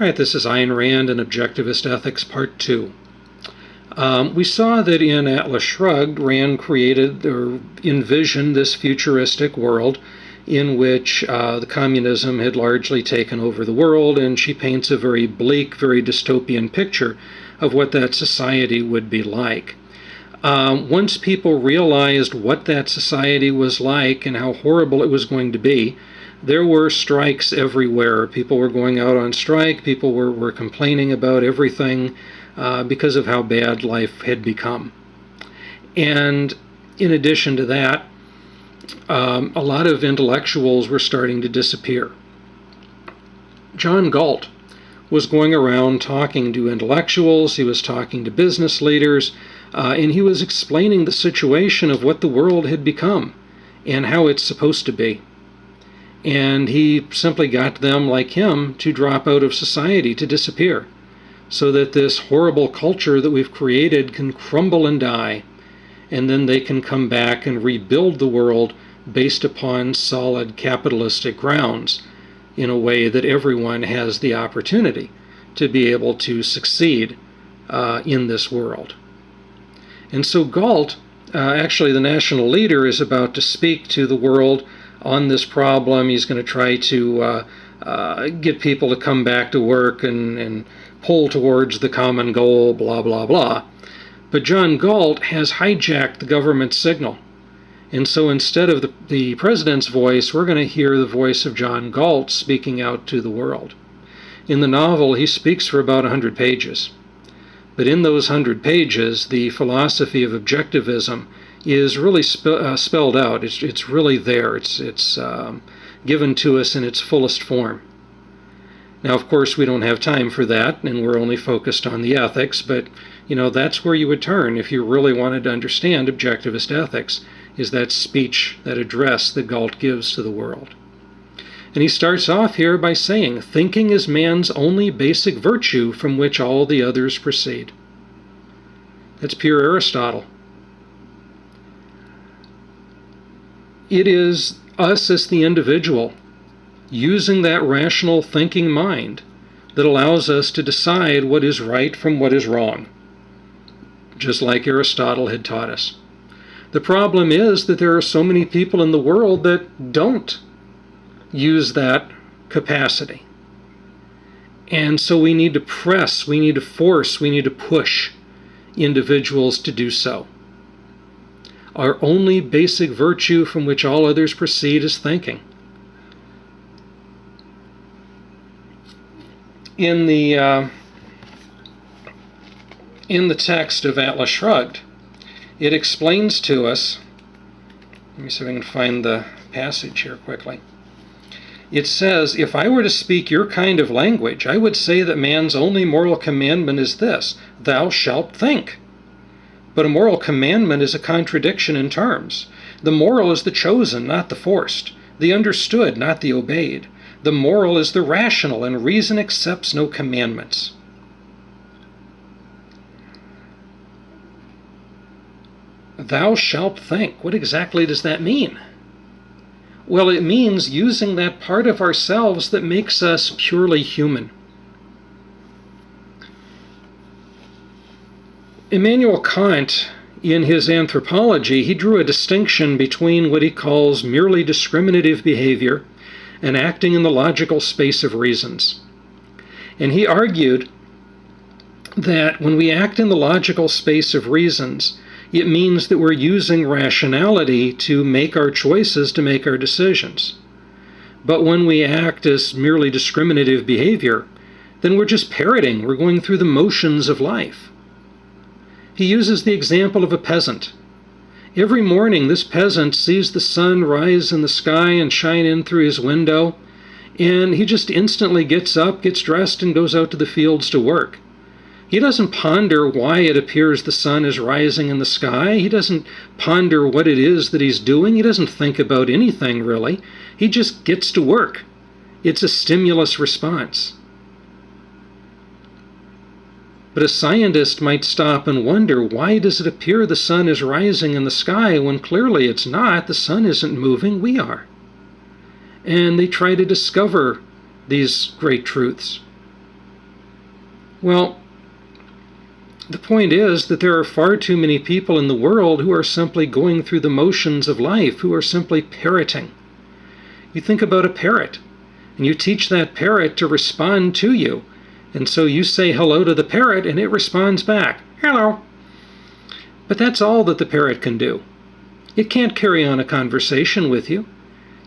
All right, this is Ayn Rand and Objectivist Ethics, Part 2. We saw that in Atlas Shrugged, Rand created or envisioned this futuristic world in which the communism had largely taken over the world, and she paints a very bleak, very dystopian picture of what that society would be like. Once people realized what that society was like and how horrible it was going to be, there were strikes everywhere. People were going out on strike. People were complaining about everything because of how bad life had become. And in addition to that, a lot of intellectuals were starting to disappear. John Galt was going around talking to intellectuals. He was talking to business leaders, and he was explaining the situation of what the world had become and how it's supposed to be. And he simply got them, like him, to drop out of society, to disappear, so that this horrible culture that we've created can crumble and die, and then they can come back and rebuild the world based upon solid capitalistic grounds in a way that everyone has the opportunity to be able to succeed in this world. And so Galt, actually the national leader, is about to speak to the world on this problem. He's going to try to get people to come back to work and pull towards the common goal, blah, blah, blah. But John Galt has hijacked the government signal. And so instead of the president's voice, we're going to hear the voice of John Galt speaking out to the world. In the novel, he speaks for about 100 pages. But in those 100 pages, the philosophy of objectivism is really spelled out. It's really there. It's given to us in its fullest form. Now, of course, we don't have time for that, and we're only focused on the ethics, but, that's where you would turn if you really wanted to understand objectivist ethics, is that speech, that address that Galt gives to the world. And he starts off here by saying, thinking is man's only basic virtue from which all the others proceed. That's pure Aristotle. It is us as the individual using that rational thinking mind that allows us to decide what is right from what is wrong, just like Aristotle had taught us. The problem is that there are so many people in the world that don't use that capacity. And so we need to press, we need to force, we need to push individuals to do so. Our only basic virtue from which all others proceed is thinking. In the text of Atlas Shrugged, it explains to us, let me see if I can find the passage here quickly. It says, if I were to speak your kind of language, I would say that man's only moral commandment is this, thou shalt think. But a moral commandment is a contradiction in terms. The moral is the chosen, not the forced, the understood, not the obeyed. The moral is the rational, and reason accepts no commandments. Thou shalt think. What exactly does that mean? Well, it means using that part of ourselves that makes us purely human. Immanuel Kant, in his Anthropology, he drew a distinction between what he calls merely discriminative behavior and acting in the logical space of reasons. And he argued that when we act in the logical space of reasons, it means that we're using rationality to make our choices, to make our decisions. But when we act as merely discriminative behavior, then we're just parroting, we're going through the motions of life. He uses the example of a peasant. Every morning this peasant sees the sun rise in the sky and shine in through his window, and he just instantly gets up, gets dressed, and goes out to the fields to work. He doesn't ponder why it appears the sun is rising in the sky. He doesn't ponder what it is that he's doing. He doesn't think about anything, really. He just gets to work. It's a stimulus response. But a scientist might stop and wonder, why does it appear the sun is rising in the sky when clearly it's not? The sun isn't moving, we are. And they try to discover these great truths. Well, the point is that there are far too many people in the world who are simply going through the motions of life, who are simply parroting. You think about a parrot, and you teach that parrot to respond to you. And so you say hello to the parrot, and it responds back, hello. But that's all that the parrot can do. It can't carry on a conversation with you.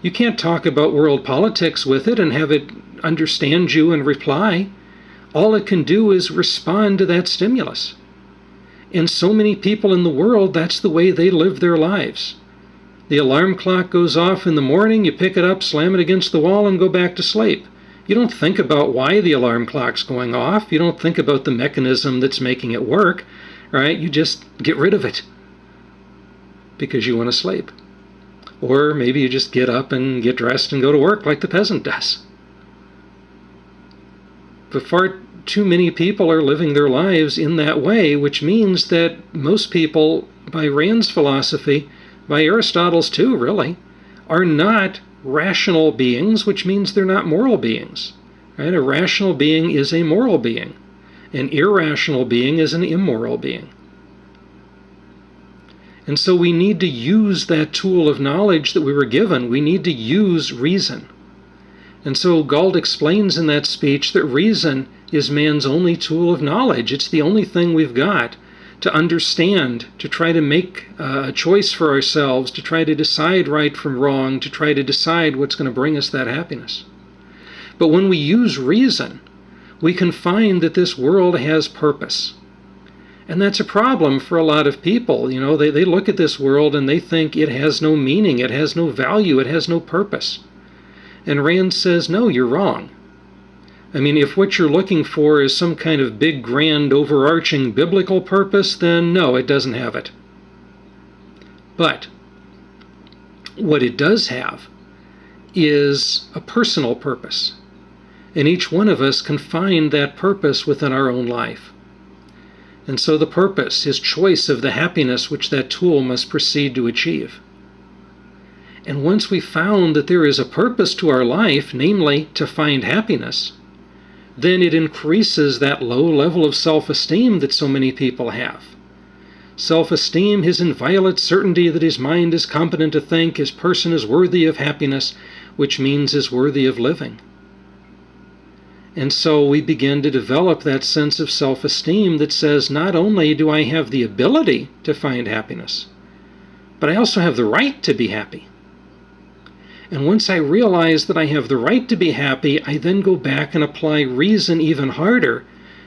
You can't talk about world politics with it and have it understand you and reply. All it can do is respond to that stimulus. And so many people in the world, that's the way they live their lives. The alarm clock goes off in the morning, you pick it up, slam it against the wall, and go back to sleep. You don't think about why the alarm clock's going off. You don't think about the mechanism that's making it work, right? You just get rid of it because you want to sleep. Or maybe you just get up and get dressed and go to work like the peasant does. But far too many people are living their lives in that way, which means that most people, by Rand's philosophy, by Aristotle's too, really, are not rational beings, which means they're not moral beings. Right? A rational being is a moral being. An irrational being is an immoral being. And so we need to use that tool of knowledge that we were given. We need to use reason. And so Galt explains in that speech that reason is man's only tool of knowledge. It's the only thing we've got to understand, to try to make a choice for ourselves, to try to decide right from wrong, to try to decide what's going to bring us that happiness. But when we use reason, we can find that this world has purpose. And that's a problem for a lot of people. You know, they look at this world and they think it has no meaning, it has no value, it has no purpose. And Rand says, no, you're wrong. I mean, if what you're looking for is some kind of big, grand, overarching biblical purpose, then no, it doesn't have it. But what it does have is a personal purpose. And each one of us can find that purpose within our own life. And so the purpose is choice of the happiness which that tool must proceed to achieve. And once we found that there is a purpose to our life, namely to find happiness, then it increases that low level of self-esteem that so many people have. Self-esteem, his inviolate certainty that his mind is competent to think, his person is worthy of happiness, which means is worthy of living. And so we begin to develop that sense of self-esteem that says, not only do I have the ability to find happiness, but I also have the right to be happy. And once I realize that I have the right to be happy, I then go back and apply reason even harder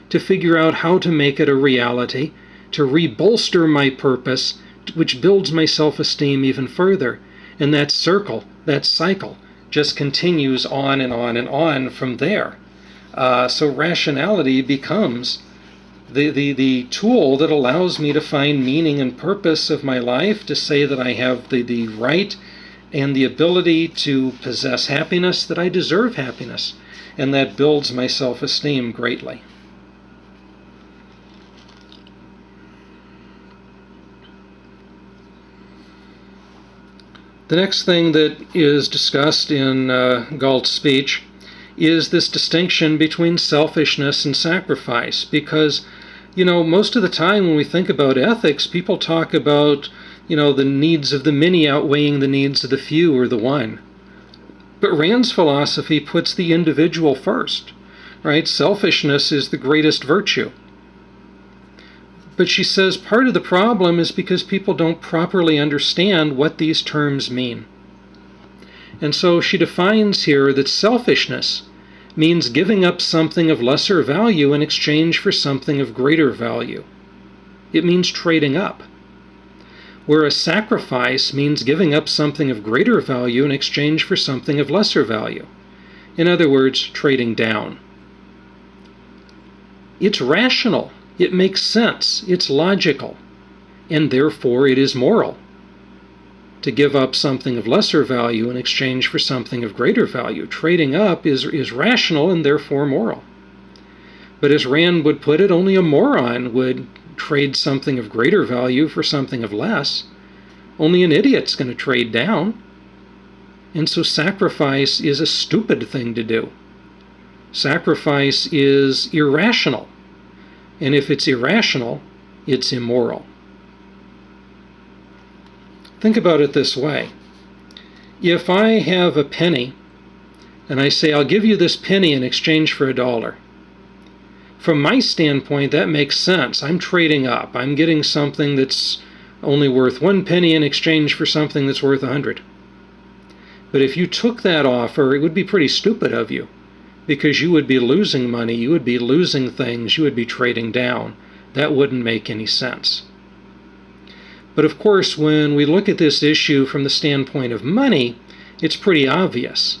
to figure out how to make it a reality, to rebolster my purpose, which builds my self-esteem even further. And that circle, that cycle, just continues on and on and on from there. So rationality becomes the tool that allows me to find meaning and purpose of my life, to say that I have the right and the ability to possess happiness, that I deserve happiness, and that builds my self-esteem greatly. The next thing that is discussed in Galt's speech is this distinction between selfishness and sacrifice, because, you know, most of the time when we think about ethics, people talk about, you know, the needs of the many outweighing the needs of the few or the one. But Rand's philosophy puts the individual first, right? Selfishness is the greatest virtue. But she says part of the problem is because people don't properly understand what these terms mean. And so she defines here that selfishness means giving up something of lesser value in exchange for something of greater value. It means trading up. Whereas sacrifice means giving up something of greater value in exchange for something of lesser value. In other words, trading down. It's rational. It makes sense. It's logical. And therefore it is moral to give up something of lesser value in exchange for something of greater value. Trading up is rational and therefore moral. But as Rand would put it, only a moron would trade something of greater value for something of less. Only an idiot's going to trade down. And so sacrifice is a stupid thing to do. Sacrifice is irrational. And if it's irrational, it's immoral. Think about it this way. If I have a penny, and I say, I'll give you this penny in exchange for $1. From my standpoint, that makes sense. I'm trading up. I'm getting something that's only worth 1 penny in exchange for something that's worth 100. But if you took that offer, it would be pretty stupid of you, because you would be losing money, you would be losing things, you would be trading down. That wouldn't make any sense. But of course, when we look at this issue from the standpoint of money, it's pretty obvious.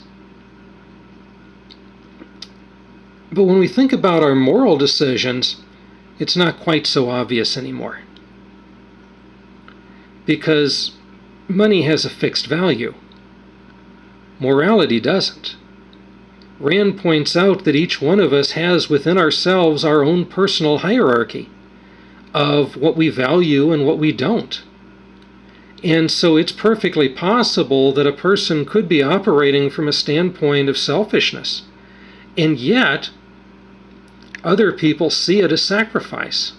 But when we think about our moral decisions, it's not quite so obvious anymore. Because money has a fixed value. Morality doesn't. Rand points out that each one of us has within ourselves our own personal hierarchy of what we value and what we don't. And so it's perfectly possible that a person could be operating from a standpoint of selfishness, and yet other people see it as sacrifice,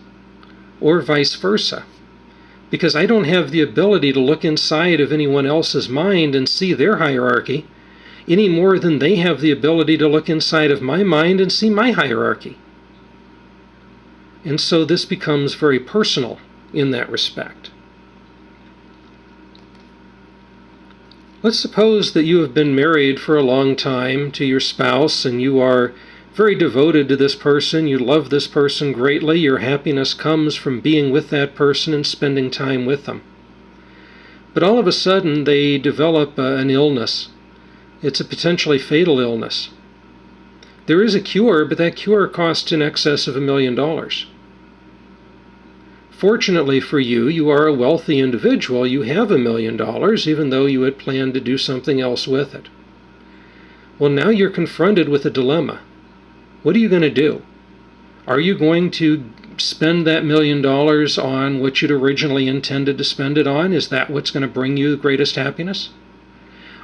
or vice versa. Because I don't have the ability to look inside of anyone else's mind and see their hierarchy, any more than they have the ability to look inside of my mind and see my hierarchy. And so this becomes very personal in that respect. Let's suppose that you have been married for a long time to your spouse, and you are very devoted to this person, you love this person greatly, your happiness comes from being with that person and spending time with them. But all of a sudden they develop an illness. It's a potentially fatal illness. There is a cure, but that cure costs in excess of $1 million. Fortunately for you, you are a wealthy individual. You have $1 million, even though you had planned to do something else with it. Well, now you're confronted with a dilemma. What are you going to do? Are you going to spend that $1 million on what you'd originally intended to spend it on? Is that what's going to bring you the greatest happiness?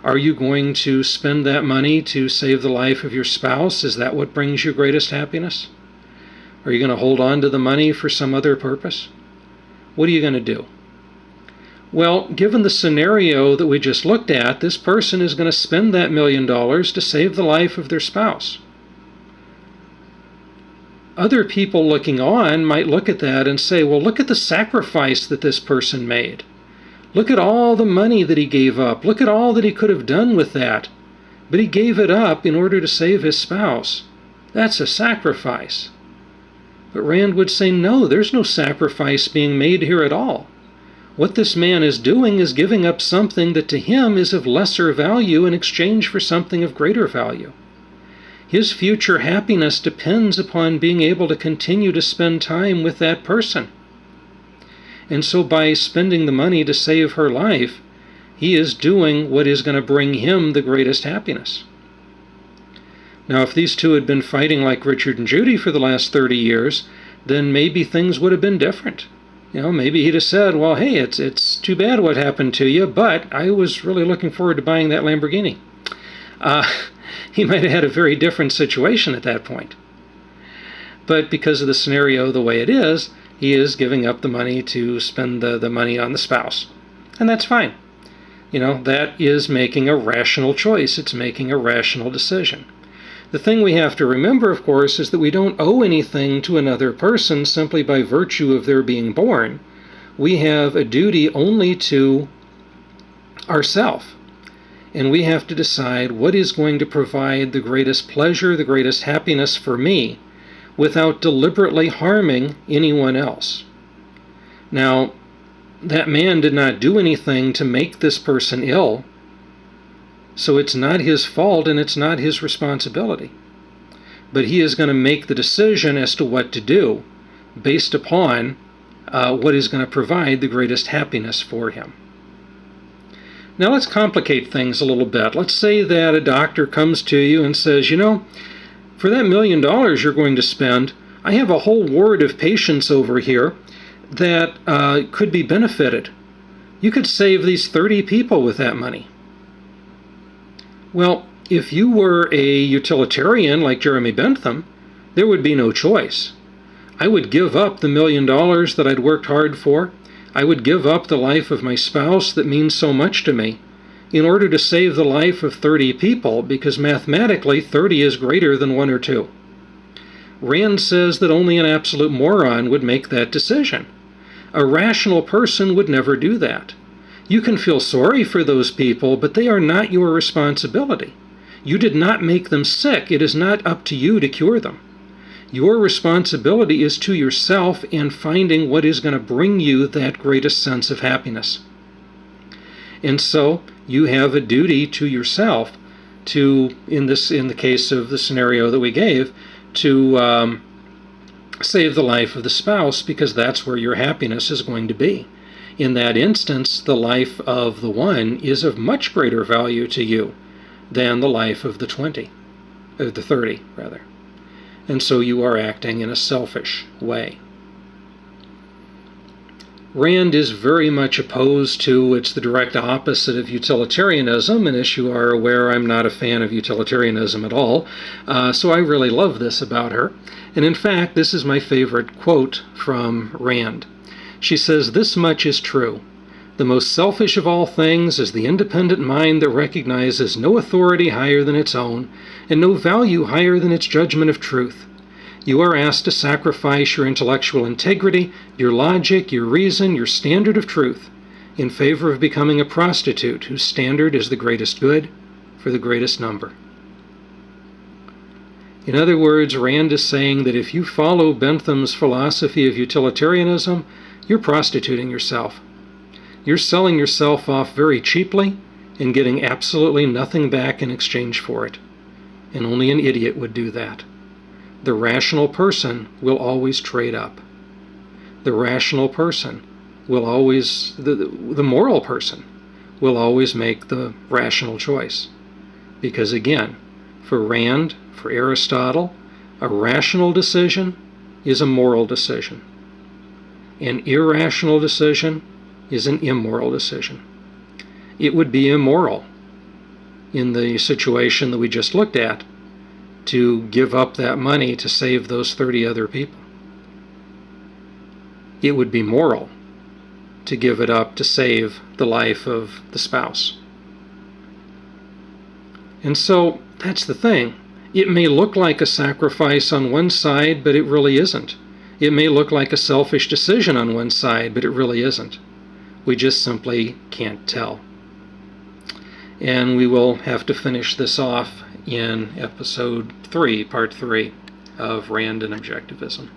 Are you going to spend that money to save the life of your spouse? Is that what brings you greatest happiness? Are you going to hold on to the money for some other purpose? What are you going to do? Well, given the scenario that we just looked at, this person is going to spend that $1 million to save the life of their spouse. Other people looking on might look at that and say, well, look at the sacrifice that this person made. Look at all the money that he gave up. Look at all that he could have done with that. But he gave it up in order to save his spouse. That's a sacrifice. But Rand would say, no, there's no sacrifice being made here at all. What this man is doing is giving up something that to him is of lesser value in exchange for something of greater value. His future happiness depends upon being able to continue to spend time with that person. And so by spending the money to save her life, he is doing what is going to bring him the greatest happiness. Now, if these two had been fighting like Richard and Judy for the last 30 years, then maybe things would have been different. Maybe he'd have said, well, hey, it's too bad what happened to you, but I was really looking forward to buying that Lamborghini. He might have had a very different situation at that point. But because of the scenario the way it is, he is giving up the money to spend the money on the spouse. And that's fine. That is making a rational choice. It's making a rational decision. The thing we have to remember, of course, is that we don't owe anything to another person simply by virtue of their being born. We have a duty only to ourselves. And we have to decide what is going to provide the greatest pleasure, the greatest happiness for me, without deliberately harming anyone else. Now, that man did not do anything to make this person ill, so it's not his fault and it's not his responsibility. But he is going to make the decision as to what to do based upon what is going to provide the greatest happiness for him. Now let's complicate things a little bit. Let's say that a doctor comes to you and says, for that $1 million you're going to spend, I have a whole ward of patients over here that could be benefited. You could save these 30 people with that money. Well, if you were a utilitarian like Jeremy Bentham, there would be no choice. I would give up the $1 million that I'd worked hard for. I would give up the life of my spouse that means so much to me in order to save the life of 30 people, because mathematically 30 is greater than 1 or 2. Rand says that only an absolute moron would make that decision. A rational person would never do that. You can feel sorry for those people, but they are not your responsibility. You did not make them sick. It is not up to you to cure them. Your responsibility is to yourself and finding what is going to bring you that greatest sense of happiness. And so you have a duty to yourself to, in the case of the scenario that we gave, to save the life of the spouse, because that's where your happiness is going to be. In that instance, the life of the one is of much greater value to you than the life of the 20, or the 30, rather. And so you are acting in a selfish way. Rand is very much opposed to, it's the direct opposite of utilitarianism, and as you are aware, I'm not a fan of utilitarianism at all, so I really love this about her. And in fact, this is my favorite quote from Rand. She says, "This much is true. The most selfish of all things is the independent mind that recognizes no authority higher than its own, and no value higher than its judgment of truth. You are asked to sacrifice your intellectual integrity, your logic, your reason, your standard of truth, in favor of becoming a prostitute whose standard is the greatest good for the greatest number." In other words, Rand is saying that if you follow Bentham's philosophy of utilitarianism, you're prostituting yourself. You're selling yourself off very cheaply and getting absolutely nothing back in exchange for it. And only an idiot would do that. The rational person will always trade up. The rational person will always, the moral person will always make the rational choice. Because again, for Rand, for Aristotle, a rational decision is a moral decision. An irrational decision is an immoral decision. It would be immoral in the situation that we just looked at to give up that money to save those 30 other people. It would be moral to give it up to save the life of the spouse. And so that's the thing. It may look like a sacrifice on one side, but it really isn't. It may look like a selfish decision on one side, but it really isn't. We just simply can't tell. And we will have to finish this off in episode 3, part 3 of Rand and Objectivism.